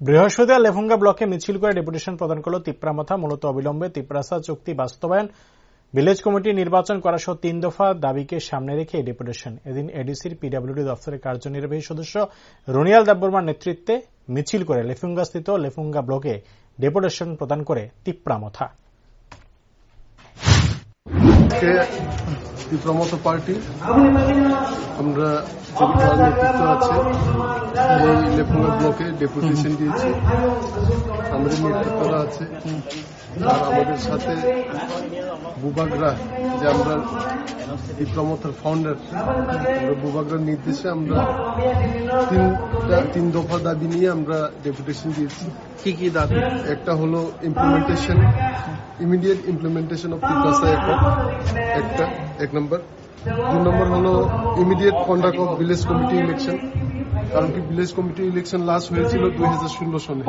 বৃহস্পতিবার লেফুঙ্গা ব্লকে মিছিল করে ডেপুটেশন প্রদান করল তিপ্রামথা। মূলত অবিলম্বে তিপ্রাসা চুক্তি বাস্তবায়ন, ভিলেজ কমিটি নির্বাচন করা সহ 3 দফা দাবিকে সামনে রেখে এই ডেপুটেশন। এদিন এডিসির পিডব্লিউডি দপ্তরের কার্যনির্বাহী সদস্য রুনিয়াল দেববর্মার নেতৃত্বে মিছিল করে লেফুঙ্গাস্থিত লেফুঙ্গা ব্লকে ডেপুটেশন প্রদান করে তিপ্রামথা। তিপ্রামথা পার্টি আমরা নেতৃত্ব আছে এই লেফুঙ্গা ব্লকে ডেপুটেশন দিয়েছি। আমাদের নেতৃত্বরা আছে আর আমাদের সাথে বুবাগরা, যে আমরা তিপ্রামথার ফাউন্ডার, বুবাগরার নির্দেশে আমরা 3 দফা দাবি নিয়ে আমরা ডেপুটেশন দিয়েছি। কি দাবি? একটা হলো implementation, immediate implementation of Tiprasa একটা 1 নম্বর। 2 নম্বর হলো immediate conduct of village committee election. কারণ কি ভিলেজ কমিটি ইলেকশন লাস্ট হয়েছিল 2016 সনে,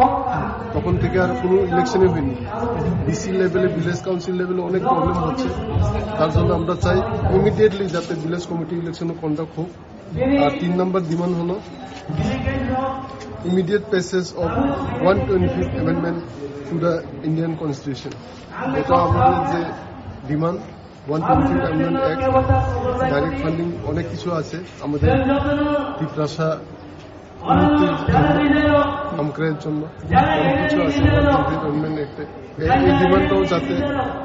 তখন থেকে আর কোনো ইলেকশনই হয়নি। ডিসি লেভেলে, ভিলেজ কাউন্সিল লেভেলে অনেক প্রবলেম হচ্ছে। তার জন্য আমরা চাই ইমিডিয়েটলি যাতে ভিলেজ কমিটি ইলেকশন কন্ডাক্ট হোক। আর 3 নম্বর ডিমান্ড হলো immediate passage of 125th amendment to the Indian constitution. এটা আমাদের যে demand. 125th amendment act, direct funding, অনেক কিছু আছে আমাদের তিপ্রাসা উন্নতির জন্য, আমক্রায়ের জন্য অনেক কিছু আছে 125th অ্যামেন্ডমেন্ট অ্যাক্টে। এই ডিমান্ডটাও যাতে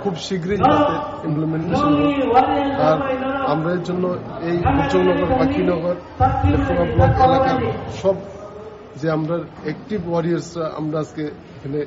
খুব শীঘ্রই যাতে ইমপ্লিমেন্টেশন হোক। আর আমরা এর জন্য এই কুচনগর, বাকিনগর, লেফুঙ্গা ব্লক এলাকার সব যে আমরা অ্যাক্টিভ ওয়ারিয়ার্সরা আমরা আজকে এখানে